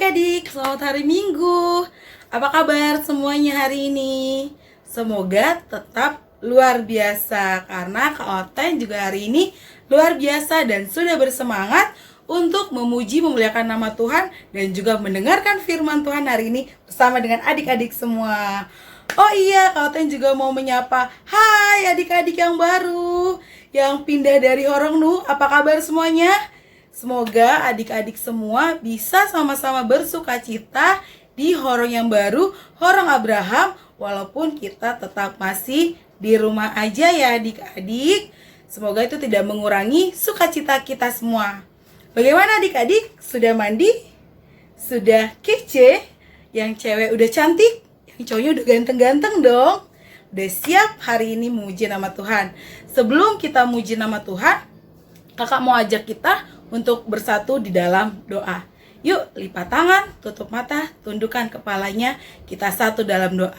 adik-adik, selamat hari Minggu. Apa kabar semuanya hari ini? Semoga tetap luar biasa, karena Kak Oten juga hari ini luar biasa dan sudah bersemangat untuk memuji memuliakan nama Tuhan dan juga mendengarkan firman Tuhan hari ini bersama dengan adik-adik semua. Oh iya, Kak Oten juga mau menyapa, hai adik-adik yang baru, yang pindah dari Horongnu. Apa kabar semuanya? Semoga adik-adik semua bisa sama-sama bersukacita di Horong yang baru, Horong Abraham, walaupun kita tetap masih di rumah aja ya adik-adik. Semoga itu tidak mengurangi sukacita kita semua. Bagaimana adik-adik? Sudah mandi? Sudah kece? Yang cewek udah cantik? Yang cowoknya udah ganteng-ganteng dong? Udah siap hari ini memuji nama Tuhan. Sebelum kita memuji nama Tuhan, kakak mau ajak kita untuk bersatu di dalam doa. Yuk, lipat tangan, tutup mata, tundukkan kepalanya, kita satu dalam doa.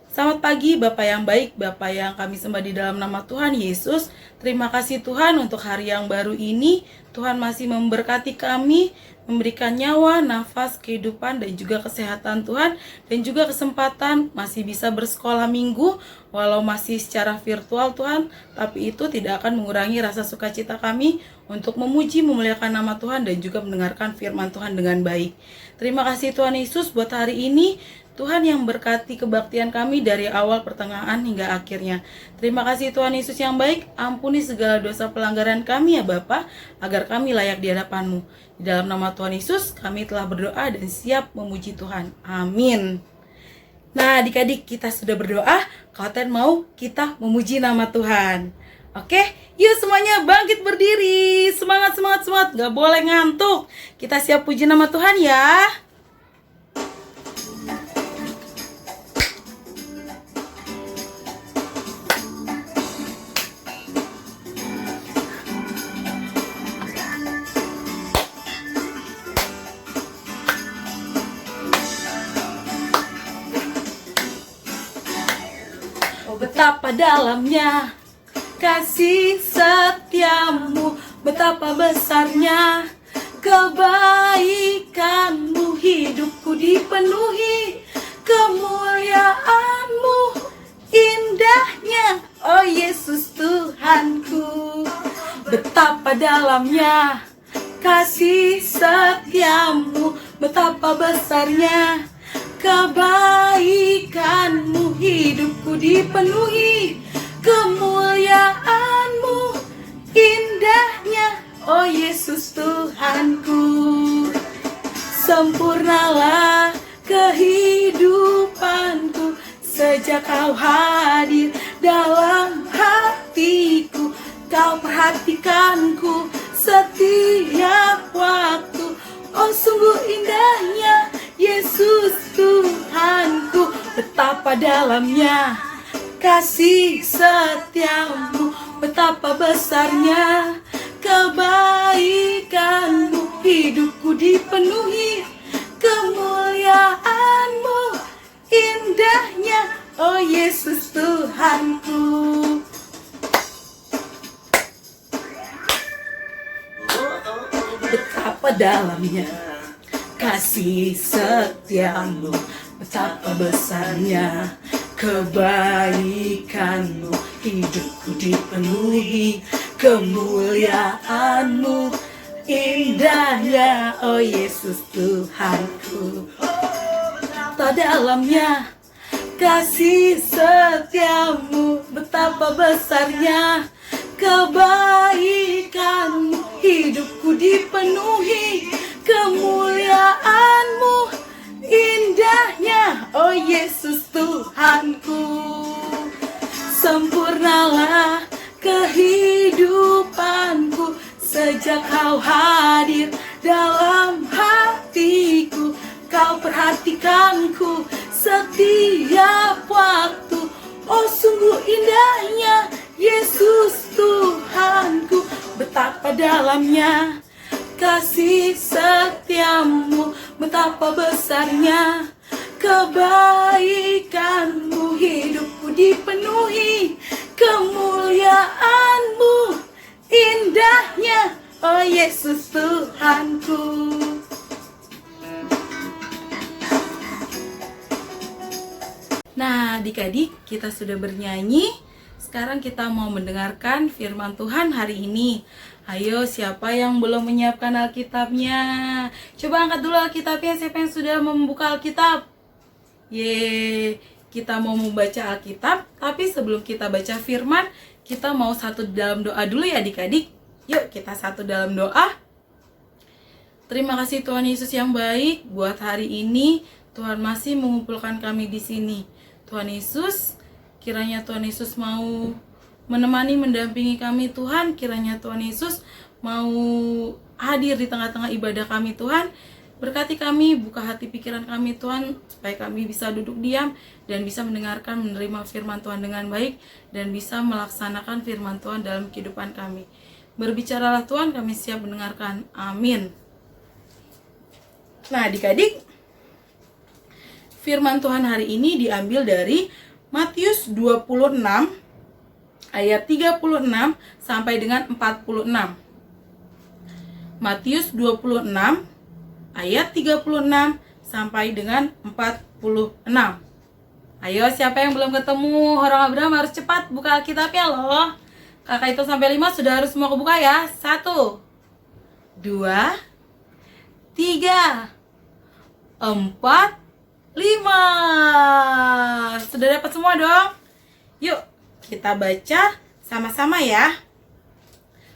Selamat pagi Bapak yang baik, Bapak yang kami sembah di dalam nama Tuhan Yesus. Terima kasih Tuhan untuk hari yang baru ini. Tuhan masih memberkati kami, memberikan nyawa, nafas, kehidupan, dan juga kesehatan Tuhan. Dan juga kesempatan masih bisa bersekolah minggu, walau masih secara virtual Tuhan. Tapi itu tidak akan mengurangi rasa sukacita kami untuk memuji, memuliakan nama Tuhan, dan juga mendengarkan firman Tuhan dengan baik. Terima kasih Tuhan Yesus buat hari ini. Tuhan yang berkati kebaktian kami dari awal, pertengahan, hingga akhirnya. Terima kasih Tuhan Yesus yang baik, ampuni segala dosa pelanggaran kami ya Bapa, agar kami layak di hadapan-Mu. Di dalam nama Tuhan Yesus, kami telah berdoa dan siap memuji Tuhan. Amin. Nah adik-adik, kita sudah berdoa, Kak mau kita memuji nama Tuhan. Oke, yuk semuanya bangkit berdiri. Semangat, semangat, semangat, gak boleh ngantuk. Kita siap puji nama Tuhan ya. Betapa dalamnya kasih setiamu, betapa besarnya kebaikanmu, hidupku dipenuhi kemuliaanmu, indahnya oh Yesus Tuhanku. Betapa dalamnya kasih setiamu, betapa besarnya kebaikanmu, hidupku dipenuhi kemuliaanmu, indahnya oh Yesus Tuhanku. Sempurnalah kehidupanku sejak kau hadir dalam hatiku. Kau perhatikanku setiap waktu, oh sungguh indahnya Yesus Tuhanku. Betapa dalamnya kasih setiamu, betapa besarnya kebaikanmu, hidupku dipenuhi kemuliaanmu, indahnya oh Yesus Tuhanku. Betapa dalamnya kasih setiamu, betapa besarnya kebaikanmu, hidupku dipenuhi kemuliaanmu, indahnya oh Yesus Tuhanku. Betapa dalamnya kasih setiamu, betapa besarnya kebaikanmu, hidupku dipenuhi kemuliaanmu, indahnya oh Yesus Tuhanku. Sempurnalah kehidupanku sejak kau hadir dalam hatiku. Kau perhatikanku setiap waktu, oh sungguh indahnya Yesus Tuhanku. Betapa dalamnya kasih setiamu, betapa besarnya kebaikanmu, hidupku dipenuhi kemuliaanmu, indahnya oh Yesus Tuhanku. Nah, adik-adik, kita sudah bernyanyi. Sekarang kita mau mendengarkan firman Tuhan hari ini. Ayo, siapa yang belum menyiapkan Alkitabnya? Coba angkat dulu Alkitabnya, siapa yang sudah membuka Alkitab? Kita mau membaca Alkitab, tapi sebelum kita baca firman, kita mau satu dalam doa dulu ya adik-adik. Yuk, kita satu dalam doa. Terima kasih Tuhan Yesus yang baik, buat hari ini Tuhan masih mengumpulkan kami di sini. Tuhan Yesus, kiranya Tuhan Yesus mau menemani, mendampingi kami Tuhan. Kiranya Tuhan Yesus mau hadir di tengah-tengah ibadah kami Tuhan. Berkati kami, buka hati pikiran kami Tuhan, supaya kami bisa duduk diam dan bisa mendengarkan, menerima firman Tuhan dengan baik, dan bisa melaksanakan firman Tuhan dalam kehidupan kami. Berbicaralah Tuhan, kami siap mendengarkan. Amin. Nah adik-adik, firman Tuhan hari ini diambil dari Matius 26 ayat 36 sampai dengan 46. Matius 26 ayat 36 sampai dengan 46. Ayo, siapa yang belum ketemu orang Abraham harus cepat buka Alkitabnya loh. Kakak itu sampai 5 sudah harus semua kebuka ya. 1 2 3 4 5. Sudah dapat semua dong? Yuk, kita baca sama-sama ya.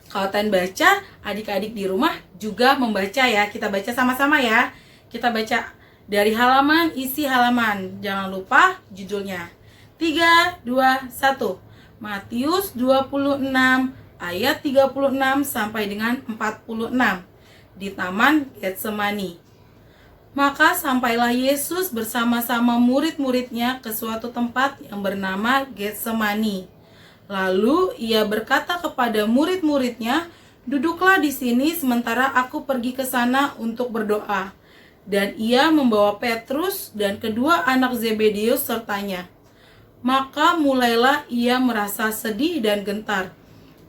Kalau kalian baca, adik-adik di rumah juga membaca ya. Kita baca sama-sama ya. Kita baca dari halaman, isi halaman. Jangan lupa judulnya. 3, 2, 1. Matius 26 ayat 36 sampai dengan 46 di Taman Getsemani. Maka sampailah Yesus bersama-sama murid-muridnya ke suatu tempat yang bernama Getsemani. Lalu ia berkata kepada murid-muridnya, "Duduklah di sini sementara aku pergi ke sana untuk berdoa." Dan ia membawa Petrus dan kedua anak Zebedeus sertanya. Maka mulailah ia merasa sedih dan gentar.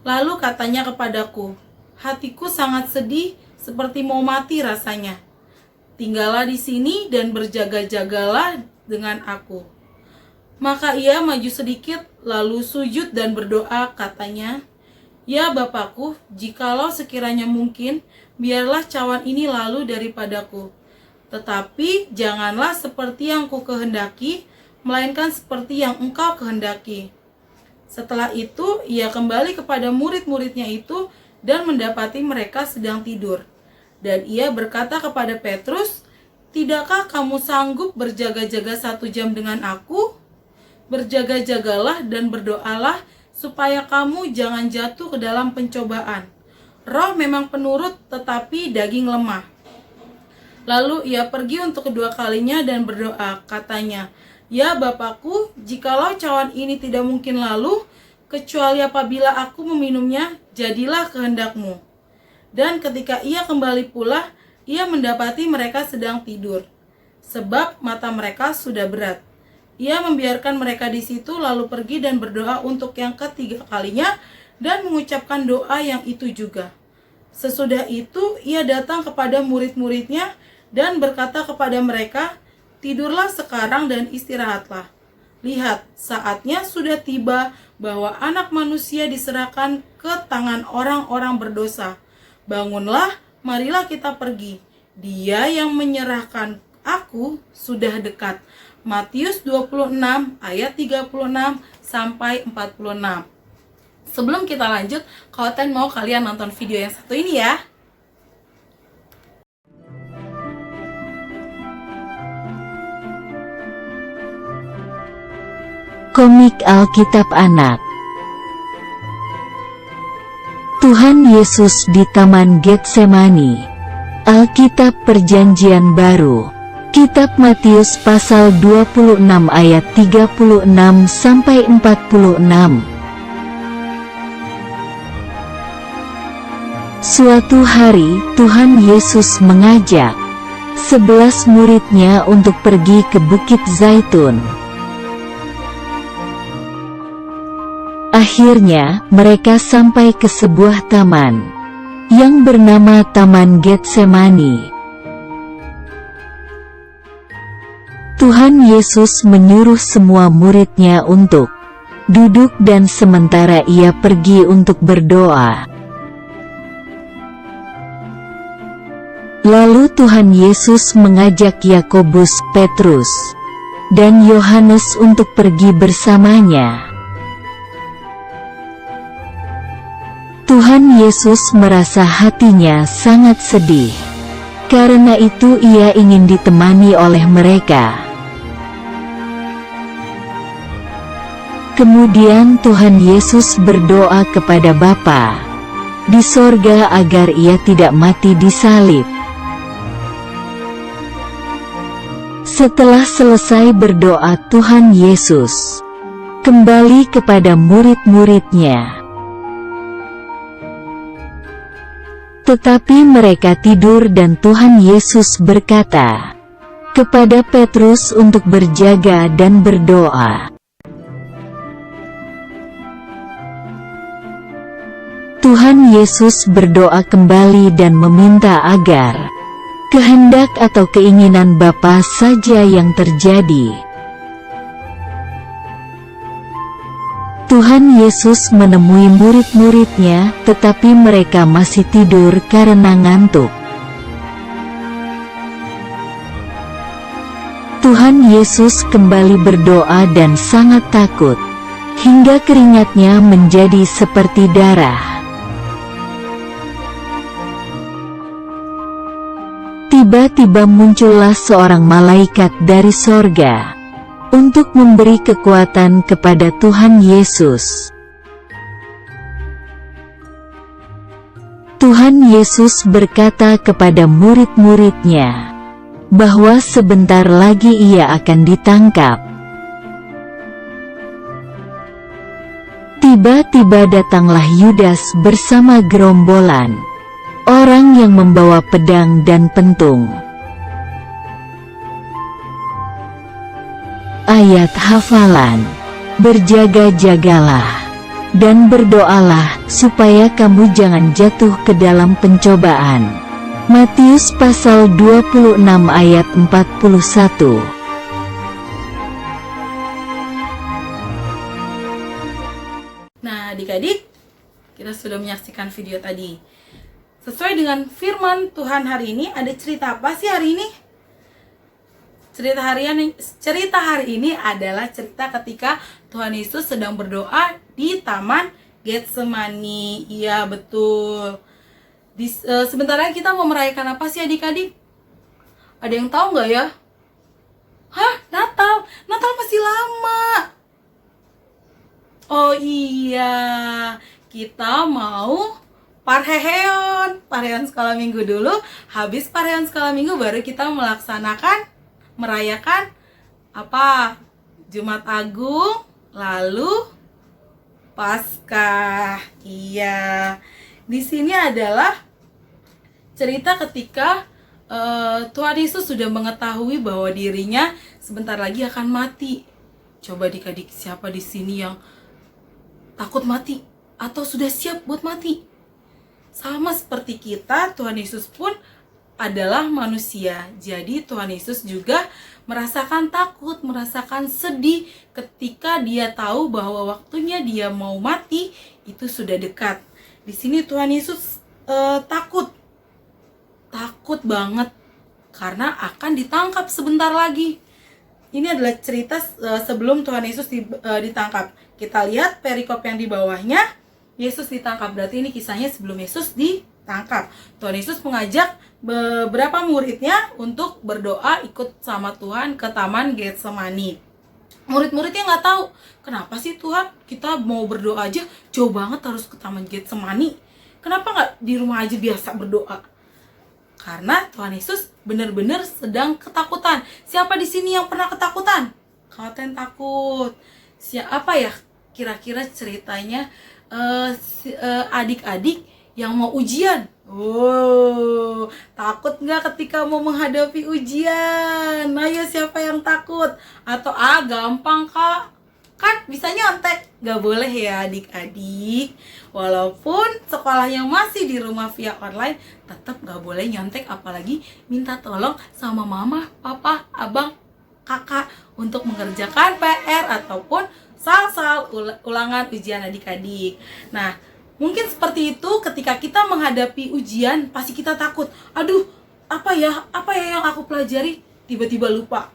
Lalu katanya kepadaku, "Hatiku sangat sedih, seperti mau mati rasanya. Tinggallah di sini dan berjaga-jagalah dengan aku." Maka ia maju sedikit, lalu sujud dan berdoa, katanya, "Ya Bapakku, jikalau sekiranya mungkin, biarlah cawan ini lalu daripadaku. Tetapi janganlah seperti yang ku kehendaki, melainkan seperti yang Engkau kehendaki." Setelah itu, ia kembali kepada murid-muridnya itu dan mendapati mereka sedang tidur. Dan ia berkata kepada Petrus, "Tidakkah kamu sanggup berjaga-jaga 1 jam dengan aku? Berjaga-jagalah dan berdoalah supaya kamu jangan jatuh ke dalam pencobaan. Roh memang penurut, tetapi daging lemah." Lalu ia pergi untuk kedua kalinya dan berdoa, katanya, "Ya Bapakku, jikalau cawan ini tidak mungkin lalu, kecuali apabila aku meminumnya, jadilah kehendak-Mu." Dan ketika ia kembali pula, ia mendapati mereka sedang tidur, sebab mata mereka sudah berat. Ia membiarkan mereka di situ, lalu pergi dan berdoa untuk yang ketiga kalinya, dan mengucapkan doa yang itu juga. Sesudah itu, ia datang kepada murid-muridnya, dan berkata kepada mereka, "Tidurlah sekarang dan istirahatlah. Lihat, saatnya sudah tiba bahwa Anak Manusia diserahkan ke tangan orang-orang berdosa. Bangunlah, marilah kita pergi. Dia yang menyerahkan aku sudah dekat." Matius 26 ayat 36 sampai 46. Sebelum kita lanjut, kalau mau kalian nonton video yang satu ini ya. Komik Alkitab Anak. Tuhan Yesus di Taman Getsemani. Alkitab Perjanjian Baru. Kitab Matius pasal 26 ayat 36 sampai 46. Suatu hari, Tuhan Yesus mengajak 11 muridnya untuk pergi ke Bukit Zaitun. Akhirnya, mereka sampai ke sebuah taman yang bernama Taman Getsemani. Tuhan Yesus menyuruh semua murid-Nya untuk duduk dan sementara Ia pergi untuk berdoa. Lalu Tuhan Yesus mengajak Yakobus, Petrus, dan Yohanes untuk pergi bersamanya. Tuhan Yesus merasa hatinya sangat sedih. Karena itu Ia ingin ditemani oleh mereka. Kemudian Tuhan Yesus berdoa kepada Bapa di sorga agar Ia tidak mati disalib. Setelah selesai berdoa, Tuhan Yesus kembali kepada murid-murid-Nya. Tetapi mereka tidur dan Tuhan Yesus berkata kepada Petrus untuk berjaga dan berdoa. Tuhan Yesus berdoa kembali dan meminta agar kehendak atau keinginan Bapa saja yang terjadi. Tuhan Yesus menemui murid-murid-Nya, tetapi mereka masih tidur karena ngantuk. Tuhan Yesus kembali berdoa dan sangat takut, hingga keringatnya menjadi seperti darah. Tiba-tiba muncullah seorang malaikat dari sorga untuk memberi kekuatan kepada Tuhan Yesus. Tuhan Yesus berkata kepada murid-murid-Nya bahwa sebentar lagi Ia akan ditangkap. Tiba-tiba datanglah Yudas bersama gerombolan orang yang membawa pedang dan pentung. Ayat hafalan: berjaga-jagalah dan berdoalah supaya kamu jangan jatuh ke dalam pencobaan. Matius pasal 26 ayat 41. Nah, adik-adik, kita sudah menyaksikan video tadi. Sesuai dengan firman Tuhan hari ini, ada cerita apa sih hari ini? Cerita hari ini adalah cerita ketika Tuhan Yesus sedang berdoa di Taman Getsemani. Iya, betul. Sebentar lagi kita mau merayakan apa sih adik-adik? Ada yang tahu nggak ya? Hah? Natal? Natal masih lama. Oh iya, kita mau Parheon sekolah minggu dulu. Habis Parheon sekolah minggu baru kita merayakan apa? Jumat Agung, lalu Paskah. Iya. Di sini adalah cerita ketika Tuhan Yesus sudah mengetahui bahwa dirinya sebentar lagi akan mati. Coba adik-adik, siapa di sini yang takut mati atau sudah siap buat mati? Sama seperti kita, Tuhan Yesus pun adalah manusia. Jadi Tuhan Yesus juga merasakan takut, merasakan sedih ketika Dia tahu bahwa waktunya Dia mau mati itu sudah dekat. Di sini Tuhan Yesus takut banget karena akan ditangkap sebentar lagi. Ini adalah cerita sebelum Tuhan Yesus ditangkap. Kita lihat perikop yang di bawahnya. Yesus ditangkap, berarti ini kisahnya sebelum Yesus ditangkap. Tuhan Yesus mengajak beberapa muridnya untuk berdoa ikut sama Tuhan ke Taman Getsemani. Murid-muridnya nggak tahu, kenapa sih Tuhan kita mau berdoa aja jauh banget harus ke Taman Getsemani? Kenapa nggak di rumah aja biasa berdoa? Karena Tuhan Yesus benar-benar sedang ketakutan. Siapa di sini yang pernah ketakutan? Kalian takut? Siapa ya kira-kira ceritanya? Adik-adik yang mau ujian. Oh, takut nggak ketika mau menghadapi ujian? Ayo, siapa yang takut? Atau gampang kak, kan bisa nyontek. Nggak boleh ya adik-adik. Walaupun sekolahnya masih di rumah via online, tetap nggak boleh nyontek, apalagi minta tolong sama mama, papa, abang. kakak untuk mengerjakan PR ataupun soal-soal ulangan ujian adik-adik. Nah, mungkin seperti itu ketika kita menghadapi ujian, pasti kita takut. Aduh, apa ya yang aku pelajari? Tiba-tiba lupa.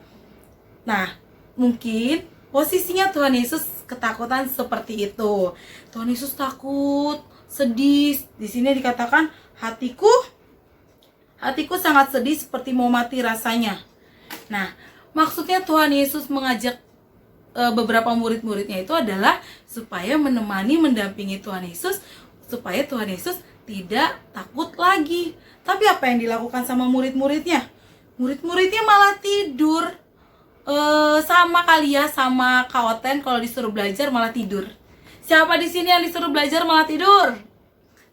Nah, mungkin posisinya Tuhan Yesus ketakutan seperti itu. Tuhan Yesus takut, sedih. Di sini dikatakan hatiku sangat sedih seperti mau mati rasanya. Nah, maksudnya Tuhan Yesus mengajak beberapa murid-muridnya itu adalah supaya menemani, mendampingi Tuhan Yesus, supaya Tuhan Yesus tidak takut lagi. Tapi apa yang dilakukan sama murid-muridnya? Murid-muridnya malah tidur. Sama kali ya, sama Kak Oten kalau disuruh belajar malah tidur. Siapa di sini yang disuruh belajar malah tidur?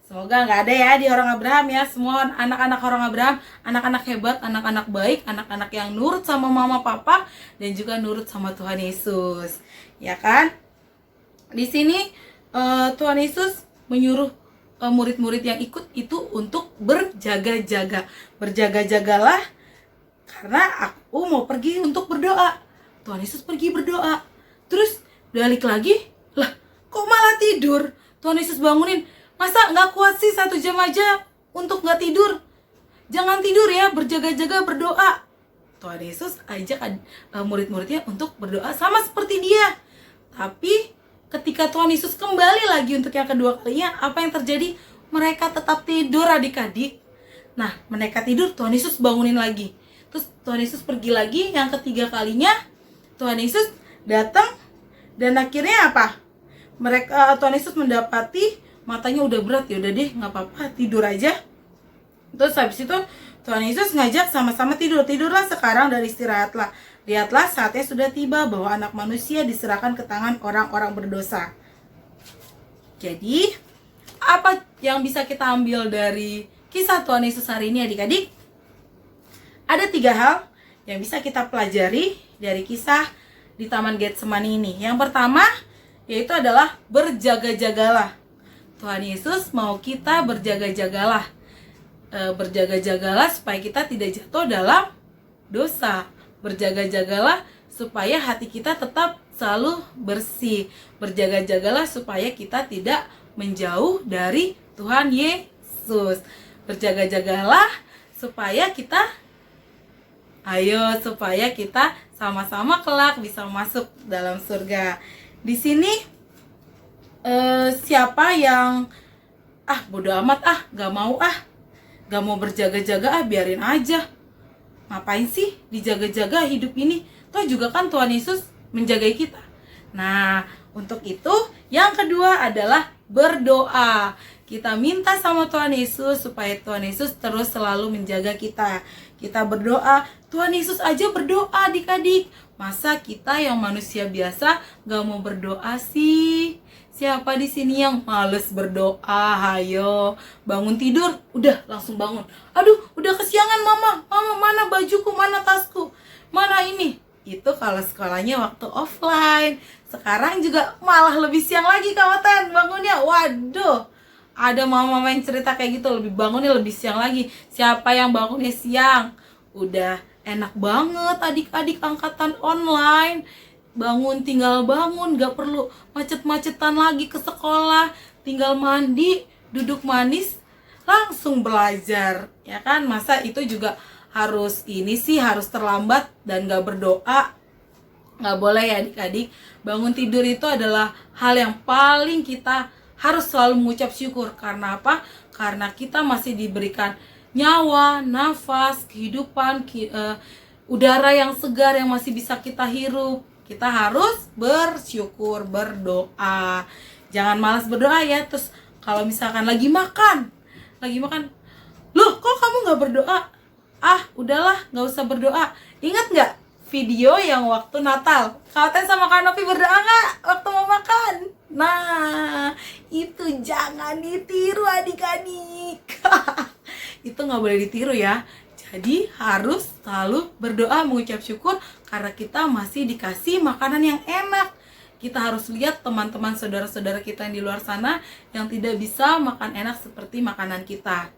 Semoga nggak ada ya di orang Abraham ya. Semua anak-anak orang Abraham, anak-anak hebat, anak-anak baik, anak-anak yang nurut sama mama papa dan juga nurut sama Tuhan Yesus. Ya kan? Di sini Tuhan Yesus menyuruh murid-murid yang ikut itu untuk berjaga-jaga. Berjaga-jagalah karena aku mau pergi untuk berdoa. Tuhan Yesus pergi berdoa. Terus balik lagi, lah kok malah tidur? Tuhan Yesus bangunin. Masa nggak kuat sih 1 jam aja untuk nggak tidur? Jangan tidur ya, berjaga-jaga berdoa. Tuhan Yesus ajak murid-muridnya untuk berdoa sama seperti dia. Tapi ketika Tuhan Yesus kembali lagi untuk yang kedua kalinya, apa yang terjadi? Mereka tetap tidur adik-adik. Nah, mereka tidur, Tuhan Yesus bangunin lagi. Terus Tuhan Yesus pergi lagi yang ketiga kalinya. Tuhan Yesus datang dan akhirnya apa? Tuhan Yesus mendapati matanya udah berat, ya udah deh nggak apa-apa tidur aja. Terus habis itu Tuhan Yesus ngajak sama-sama tidurlah sekarang dan istirahatlah. Lihatlah saatnya sudah tiba bahwa anak manusia diserahkan ke tangan orang-orang berdosa. Jadi apa yang bisa kita ambil dari kisah Tuhan Yesus hari ini adik-adik? Ada 3 hal yang bisa kita pelajari dari kisah di Taman Getsemani ini. Yang pertama yaitu adalah berjaga-jagalah. Tuhan Yesus mau kita berjaga-jagalah. Berjaga-jagalah supaya kita tidak jatuh dalam dosa. Berjaga-jagalah supaya hati kita tetap selalu bersih. Berjaga-jagalah supaya kita tidak menjauh dari Tuhan Yesus. Berjaga-jagalah supaya kita sama-sama kelak bisa masuk dalam surga. Di sini siapa yang bodo amat gak mau berjaga-jaga biarin aja, ngapain sih dijaga-jaga hidup ini, toh juga kan Tuhan Yesus menjaga kita. Nah, untuk itu yang kedua adalah berdoa. Kita minta sama Tuhan Yesus supaya Tuhan Yesus terus selalu menjaga kita. Kita berdoa, Tuhan Yesus aja berdoa adik-adik. Masa kita yang manusia biasa gak mau berdoa sih? Siapa di sini yang males berdoa? Hayo, bangun tidur, udah langsung bangun. Aduh, udah kesiangan mama. Mama, mana bajuku, mana tasku, mana ini? Itu kalau sekolahnya waktu offline. Sekarang juga malah lebih siang lagi kawan bangunnya. Waduh, ada mama yang cerita kayak gitu, bangunnya lebih siang lagi. Siapa yang bangunnya siang? Udah enak banget adik-adik angkatan online. Tinggal bangun, gak perlu macet-macetan lagi ke sekolah, tinggal mandi, duduk manis, langsung belajar, ya kan? Masa itu juga harus terlambat dan gak berdoa? Gak boleh ya adik-adik. Bangun tidur itu adalah hal yang paling kita harus selalu mengucap syukur. Karena apa? Karena kita masih diberikan nyawa, nafas, kehidupan, udara yang segar yang masih bisa kita hirup. Kita harus bersyukur, berdoa. Jangan malas berdoa ya. Terus kalau misalkan lagi makan, loh kok kamu gak berdoa? Udahlah gak usah berdoa. Ingat gak video yang waktu Natal? Kak sama Kak Novi berdoa gak waktu mau makan? Nah, itu jangan ditiru adik-adik. Itu gak boleh ditiru ya. Jadi harus selalu berdoa, mengucap syukur karena kita masih dikasih makanan yang enak. Kita harus lihat teman-teman saudara-saudara kita yang di luar sana yang tidak bisa makan enak seperti makanan kita.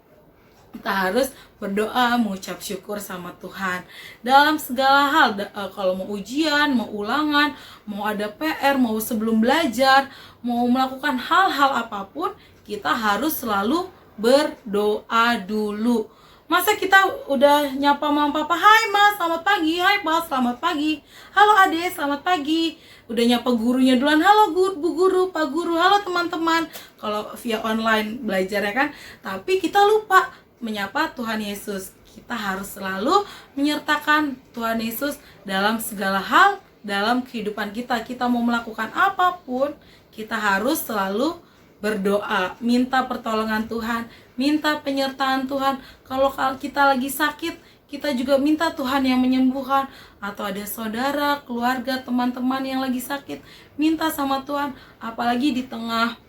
Kita harus berdoa, mengucap syukur sama Tuhan dalam segala hal. Kalau mau ujian, mau ulangan, mau ada PR, mau sebelum belajar, mau melakukan hal-hal apapun, kita harus selalu berdoa dulu. Masa kita udah nyapa mama papa, hai mas selamat pagi, hai pak selamat pagi, halo adek selamat pagi, udah nyapa gurunya duluan, halo bu guru, pak guru, halo teman-teman, kalau via online belajarnya kan. Tapi kita lupa menyapa Tuhan Yesus. Kita harus selalu menyertakan Tuhan Yesus dalam segala hal dalam kehidupan kita. Kita mau melakukan apapun, kita harus selalu berdoa, minta pertolongan Tuhan, minta penyertaan Tuhan. Kalau kita lagi sakit, kita juga minta Tuhan yang menyembuhkan. Atau ada saudara, keluarga, teman-teman yang lagi sakit, minta sama Tuhan. Apalagi di tengah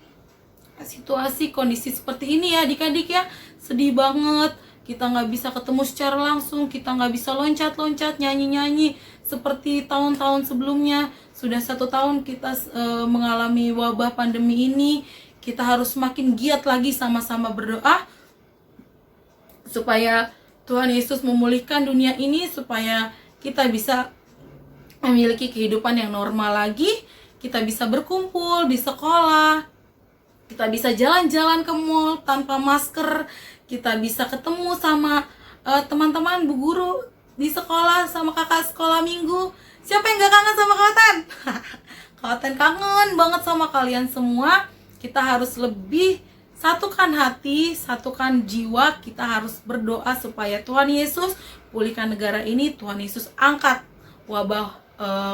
situasi kondisi seperti ini ya adik-adik ya, sedih banget, kita nggak bisa ketemu secara langsung, kita nggak bisa loncat-loncat, nyanyi-nyanyi seperti tahun-tahun sebelumnya. Sudah 1 tahun kita mengalami wabah pandemi ini. Kita harus semakin giat lagi sama-sama berdoa supaya Tuhan Yesus memulihkan dunia ini, supaya kita bisa memiliki kehidupan yang normal lagi. Kita bisa berkumpul di sekolah, kita bisa jalan-jalan ke mall tanpa masker, kita bisa ketemu sama teman-teman, bu guru di sekolah, sama kakak sekolah minggu. Siapa yang gak kangen sama Kaoten? Kaoten kangen banget sama kalian semua. Kita harus lebih satukan hati, satukan jiwa. Kita harus berdoa supaya Tuhan Yesus pulihkan negara ini. Tuhan Yesus angkat wabah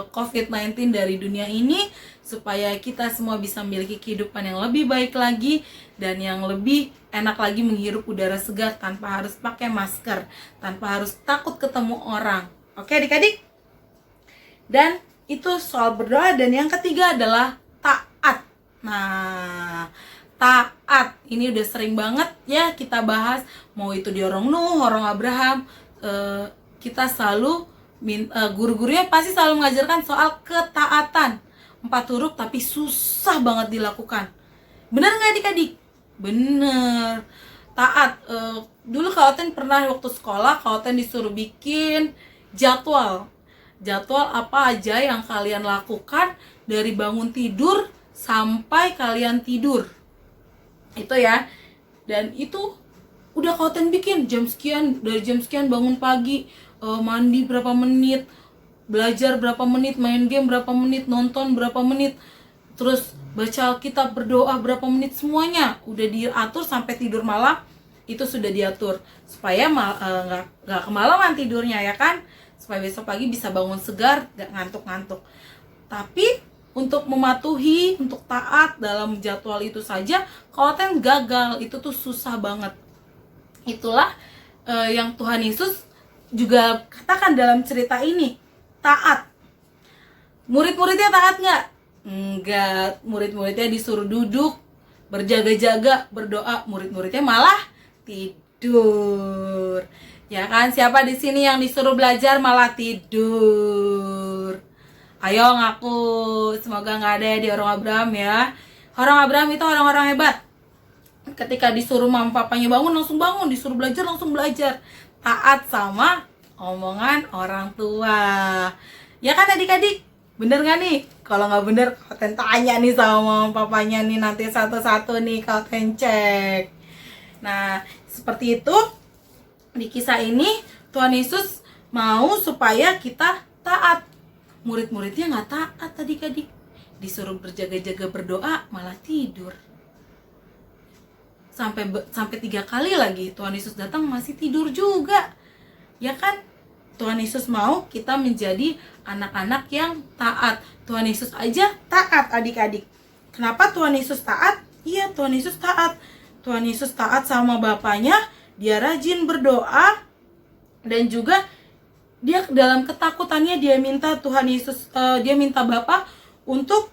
COVID-19 dari dunia ini, supaya kita semua bisa memiliki kehidupan yang lebih baik lagi dan yang lebih enak lagi menghirup udara segar tanpa harus pakai masker, tanpa harus takut ketemu orang. Oke adik-adik? Dan itu soal berdoa. Dan yang ketiga adalah taat. Nah, taat ini udah sering banget ya kita bahas, mau itu di orang Nuh, orang Abraham, kita selalu guru-gurunya pasti selalu mengajarkan soal ketaatan. 4 huruf tapi susah banget dilakukan. Bener nggak adik-adik? Bener. Taat. Dulu Kaoten pernah waktu sekolah, Kaoten disuruh bikin jadwal apa aja yang kalian lakukan dari bangun tidur sampai kalian tidur. Itu ya. Dan itu udah Kaoten bikin jam sekian, dari jam sekian bangun pagi, mandi berapa menit, belajar berapa menit, main game berapa menit, nonton berapa menit, terus baca Alkitab, berdoa berapa menit, semuanya udah diatur sampai tidur malam. Itu sudah diatur supaya nggak kemalaman tidurnya ya kan, supaya besok pagi bisa bangun segar, nggak ngantuk-ngantuk. Tapi untuk mematuhi, untuk taat dalam jadwal itu saja Kaoten gagal. Itu tuh susah banget. Itulah yang Tuhan Yesus juga katakan dalam cerita ini, taat. Murid-muridnya taat nggak? Enggak. Murid-muridnya disuruh duduk, berjaga-jaga, berdoa. Murid-muridnya malah tidur. Ya kan? Siapa di sini yang disuruh belajar malah tidur? Ayo ngaku. Semoga nggak ada ya di orang Abraham ya. Orang Abraham itu orang-orang hebat. Ketika disuruh mama papanya bangun, langsung bangun. Disuruh belajar, langsung belajar. Taat sama omongan orang tua. Ya kan adik-adik? Bener gak nih? Kalau nggak bener, Kaoten tanya nih sama mama papanya nih, nanti satu-satu nih Kaoten cek. Nah, seperti itu. Di kisah ini Tuhan Yesus mau supaya kita taat. Murid-muridnya nggak taat adik-adik. Disuruh berjaga-jaga berdoa malah tidur. Sampai 3 kali lagi Tuhan Yesus datang masih tidur juga. Ya kan? Tuhan Yesus mau kita menjadi anak-anak yang taat. Tuhan Yesus aja taat adik-adik. Kenapa Tuhan Yesus taat? Iya, Tuhan Yesus taat. Tuhan Yesus taat sama Bapaknya. Dia rajin berdoa. Dan juga dia dalam ketakutannya dia minta Tuhan Yesus, dia minta Bapa untuk,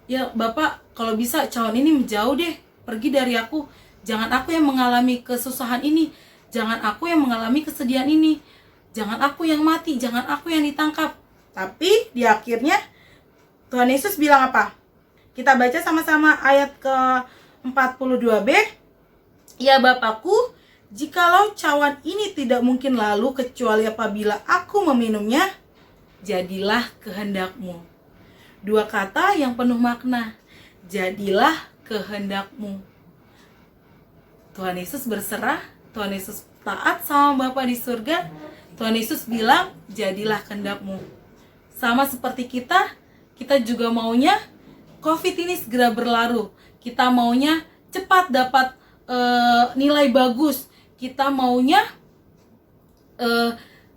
ya Bapak kalau bisa cawan ini menjauh deh, pergi dari aku. Jangan aku yang mengalami kesusahan ini. Jangan aku yang mengalami kesedihan ini. Jangan aku yang mati, jangan aku yang ditangkap. Tapi di akhirnya Tuhan Yesus bilang apa? Kita baca sama-sama ayat ke 42b. Ya Bapakku, Jikalau cawan ini tidak mungkin lalu kecuali apabila aku meminumnya, jadilah kehendakmu. Dua kata yang penuh makna. Jadilah kehendakmu. Tuhan Yesus berserah, Tuhan Yesus taat sama Bapa di surga. Tuhan Yesus bilang, jadilah kehendakmu. Sama seperti kita juga maunya COVID ini segera berlalu. Kita maunya cepat dapat nilai bagus. Kita maunya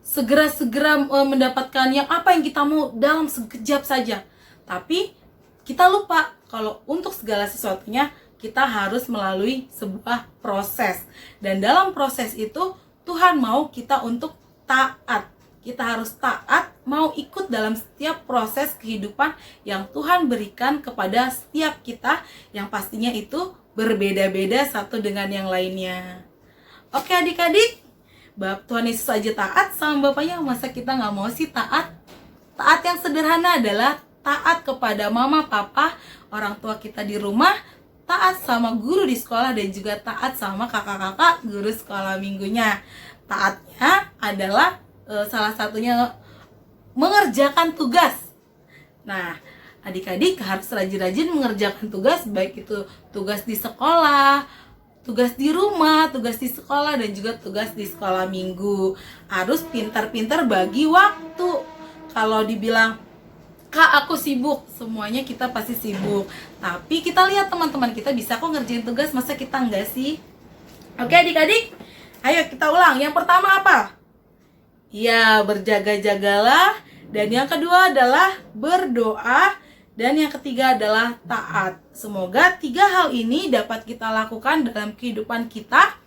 segera mendapatkan yang apa yang kita mau dalam sekejap saja. Tapi kita lupa kalau untuk segala sesuatunya kita harus melalui sebuah proses. Dan dalam proses itu Tuhan mau kita untuk taat. Kita harus taat, mau ikut dalam setiap proses kehidupan yang Tuhan berikan kepada setiap kita, yang pastinya itu berbeda-beda satu dengan yang lainnya. Oke adik-adik, Tuhan Yesus aja taat sama Bapaknya, masa kita nggak mau sih taat? Taat yang sederhana adalah taat kepada mama, papa, orang tua kita di rumah, taat sama guru di sekolah, dan juga taat sama kakak-kakak guru sekolah minggunya. Taatnya adalah salah satunya mengerjakan tugas. Nah, adik-adik harus rajin-rajin mengerjakan tugas, baik itu tugas di sekolah, tugas di rumah, tugas di sekolah, dan juga tugas di sekolah minggu. Harus pintar-pintar bagi waktu. Kalau dibilang, Kak aku sibuk, semuanya kita pasti sibuk. Tapi kita lihat teman-teman kita bisa kok ngerjain tugas, masa kita enggak sih? Oke adik-adik, ayo kita ulang. Yang pertama apa? Ya, berjaga-jagalah. Dan yang kedua adalah berdoa. Dan yang ketiga adalah taat. Semoga 3 hal ini dapat kita lakukan dalam kehidupan kita,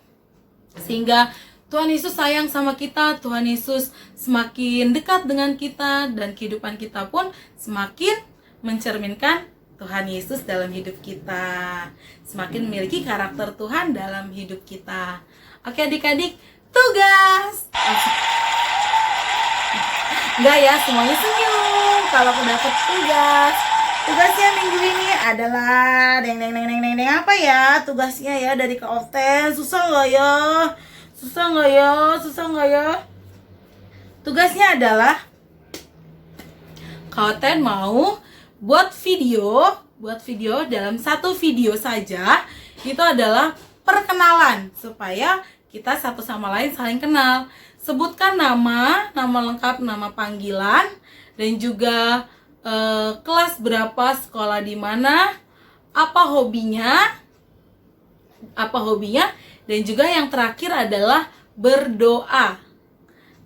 sehingga Tuhan Yesus sayang sama kita, Tuhan Yesus semakin dekat dengan kita, dan kehidupan kita pun semakin mencerminkan Tuhan Yesus dalam hidup kita. Semakin memiliki karakter Tuhan dalam hidup kita. Oke adik-adik, tugas! Enggak ya, semuanya senyum kalau aku dapat tugas. Tugasnya minggu ini adalah apa ya? Tugasnya ya dari Kak Often. Susah nggak ya? Susah nggak ya? Tugasnya adalah Kak Often mau buat video dalam satu video saja. Itu adalah perkenalan supaya kita satu sama lain saling kenal. Sebutkan nama lengkap, nama panggilan, dan juga kelas berapa, sekolah di mana, apa hobinya, dan juga yang terakhir adalah berdoa.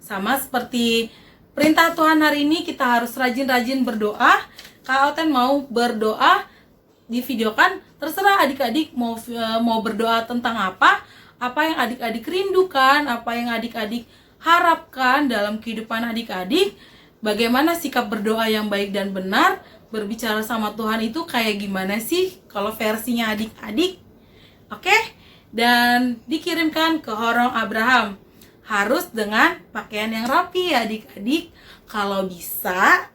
Sama seperti perintah Tuhan hari ini, kita harus rajin-rajin berdoa. Kak Oten mau berdoa, divideokan, terserah adik-adik mau berdoa tentang apa yang adik-adik rindukan, apa yang adik-adik harapkan dalam kehidupan adik-adik. Bagaimana sikap berdoa yang baik dan benar, berbicara sama Tuhan itu kayak gimana sih kalau versinya adik-adik. Oke? Dan dikirimkan ke Horong Abraham. Harus dengan pakaian yang rapi ya adik-adik. Kalau bisa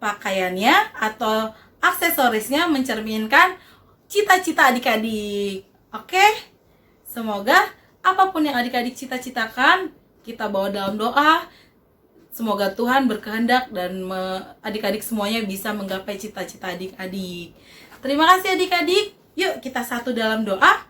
pakaiannya atau aksesorisnya mencerminkan cita-cita adik-adik. Oke? Semoga apapun yang adik-adik cita-citakan kita bawa dalam doa. Semoga Tuhan berkehendak dan adik-adik semuanya bisa menggapai cita-cita adik-adik. Terima kasih adik-adik. Yuk kita satu dalam doa.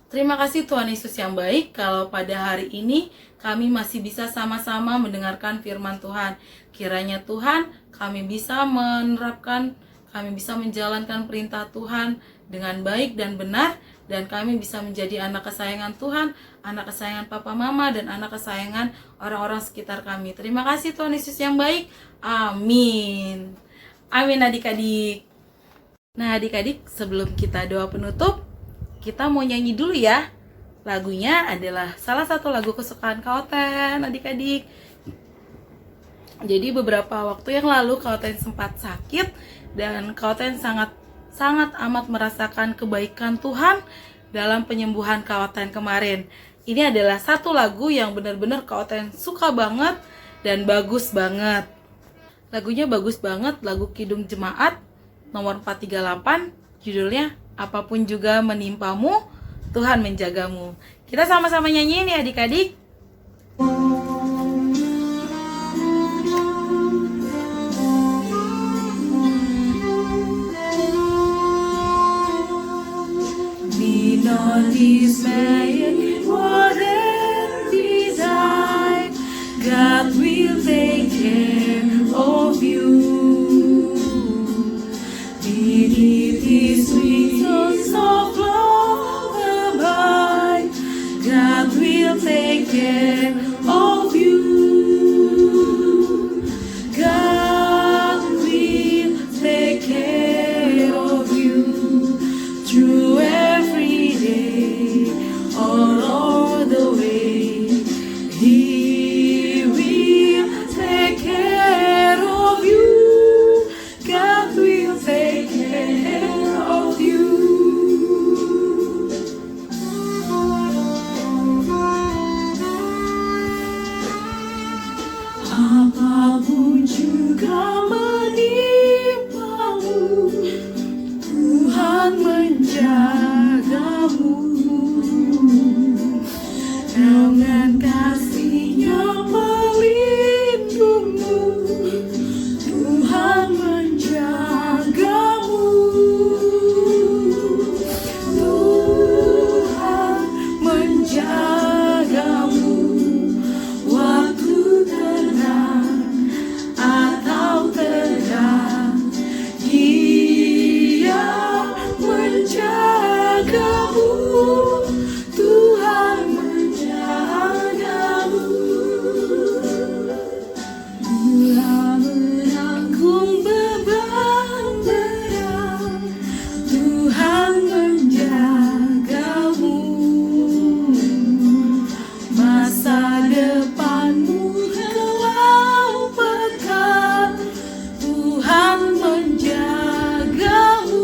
Terima kasih Tuhan Yesus yang baik, kalau pada hari ini kami masih bisa sama-sama mendengarkan firman Tuhan. Kiranya Tuhan kami bisa menerapkan, kami bisa menjalankan perintah Tuhan dengan baik dan benar, dan kami bisa menjadi anak kesayangan Tuhan, anak kesayangan Papa Mama, dan anak kesayangan orang-orang sekitar kami. Terima kasih Tuhan Yesus yang baik. Amin. Amin adik-adik. Nah adik-adik, sebelum kita doa penutup, kita mau nyanyi dulu ya. Lagunya adalah salah satu lagu kesukaan Kak Oten adik-adik. Jadi beberapa waktu yang lalu Kak Oten sempat sakit, dan Kak Oten sangat amat merasakan kebaikan Tuhan dalam penyembuhan Kak Oten kemarin. Ini adalah satu lagu yang benar-benar Kak Oten suka banget dan bagus banget. Lagunya bagus banget, lagu Kidung Jemaat nomor 438, judulnya Apapun Juga Menimpamu, Tuhan Menjagamu. Kita sama-sama nyanyiin ya adik-adik. Be not dismayed, whatever decide, God will take care of you. Beneath His wings of love abide, God will take care of you. God will take care of you through every day, all the way. He will take care of you. God will take care of you. Apapun juga menimpamu, Tuhan menjagamu. Dengan kasih-Nya melindungimu, Tuhan menjagamu. Tuhan menjagamu waktu tenang atau terang. Dia menjagamu. Tuhan menjagamu. Bila menanggung beban berat, Tuhan menjagamu. Masa depanmu gelap pekat, Tuhan menjagamu.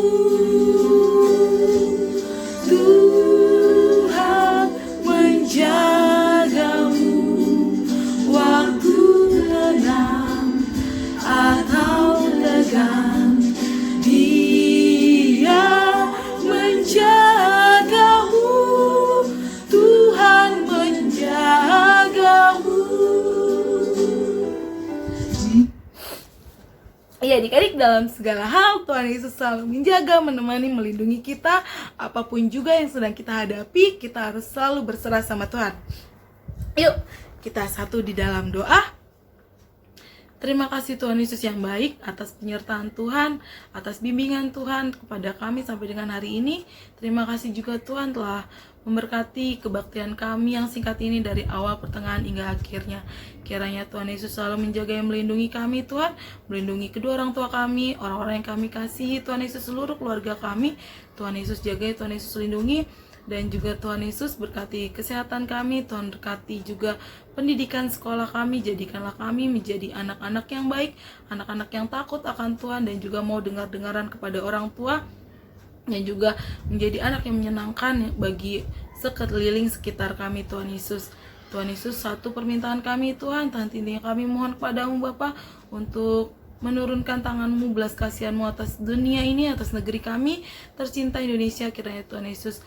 Tuhan menjagamu waktu tenang atau tegang. Dia menjagamu. Tuhan menjagamu. Iya adik-adik, dalam segala hal Tuhan Yesus selalu menjaga, menemani, melindungi kita. Apapun juga yang sedang kita hadapi, kita harus selalu berserah sama Tuhan. Yuk, kita satu di dalam doa. Terima kasih Tuhan Yesus yang baik atas penyertaan Tuhan, atas bimbingan Tuhan kepada kami sampai dengan hari ini. Terima kasih juga Tuhan telah memberkati kebaktian kami yang singkat ini dari awal, pertengahan, hingga akhirnya. Kiranya Tuhan Yesus selalu menjaga dan melindungi kami Tuhan, melindungi kedua orang tua kami, orang-orang yang kami kasihi. Tuhan Yesus, seluruh keluarga kami, Tuhan Yesus jaga, Tuhan Yesus lindungi. Dan juga Tuhan Yesus berkati kesehatan kami, Tuhan berkati juga pendidikan sekolah kami. Jadikanlah kami menjadi anak-anak yang baik, anak-anak yang takut akan Tuhan, dan juga mau dengar-dengaran kepada orang tua, dan juga menjadi anak yang menyenangkan bagi sekeliling sekitar kami. Tuhan Yesus, Tuhan Yesus, satu permintaan kami Tuhan, intinya kami mohon kepadamu Bapa untuk menurunkan tangan-Mu, belas kasihan-Mu atas dunia ini, atas negeri kami tercinta Indonesia. Kiranya Tuhan Yesus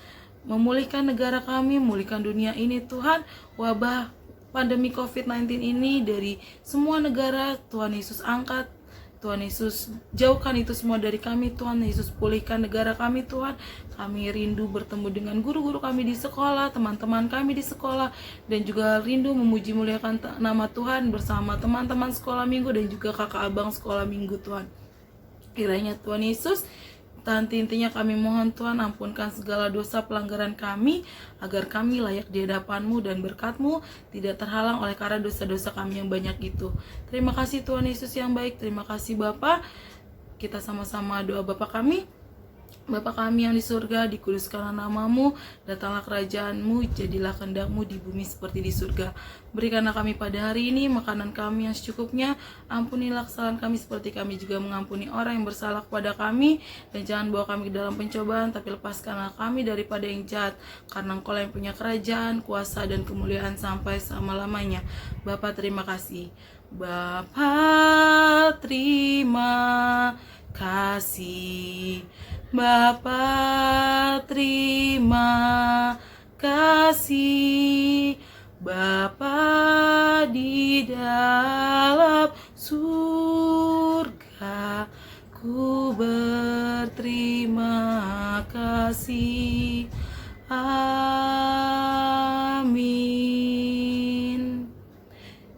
memulihkan negara kami, memulihkan dunia ini Tuhan. Wabah pandemi COVID-19 ini dari semua negara, Tuhan Yesus angkat. Tuhan Yesus jauhkan itu semua dari kami. Tuhan Yesus pulihkan negara kami Tuhan. Kami rindu bertemu dengan guru-guru kami di sekolah, teman-teman kami di sekolah, dan juga rindu memuji muliakan nama Tuhan bersama teman-teman sekolah minggu dan juga kakak abang sekolah minggu Tuhan. Kiranya Tuhan Yesus, intinya kami mohon Tuhan, ampunkan segala dosa pelanggaran kami, agar kami layak di hadapan-Mu dan berkat-Mu tidak terhalang oleh karena dosa-dosa kami yang banyak itu. Terima kasih Tuhan Yesus yang baik. Terima kasih Bapa. Kita sama-sama doa Bapa kami. Bapa kami yang di surga, dikuduskanlah nama-Mu, datanglah kerajaan-Mu, jadilah kehendak-Mu di bumi seperti di surga. Berikanlah kami pada hari ini makanan kami yang secukupnya, ampunilah kesalahan kami seperti kami juga mengampuni orang yang bersalah kepada kami, dan jangan bawa kami ke dalam pencobaan, tapi lepaskanlah kami daripada yang jahat, karena Engkau yang punya kerajaan, kuasa, dan kemuliaan sampai selama-lamanya. Bapa terima kasih. Bapa terima kasih. Bapa terima kasih. kasih. Amin.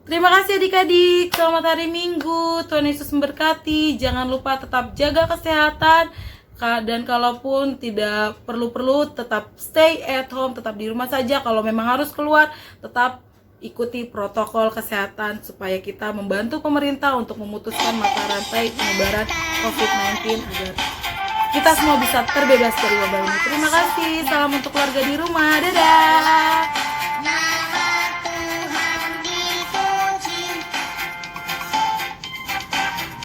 Terima kasih adik-adik, selamat hari Minggu, Tuhan Yesus memberkati. Jangan lupa tetap jaga kesehatan, dan kalaupun tidak perlu-perlu tetap stay at home, tetap di rumah saja. Kalau memang harus keluar, tetap ikuti protokol kesehatan supaya kita membantu pemerintah untuk memutuskan mata rantai penyebaran COVID-19 agar kita semua bisa terbebas dari wabah ini. Terima kasih, salam untuk keluarga di rumah, dadah.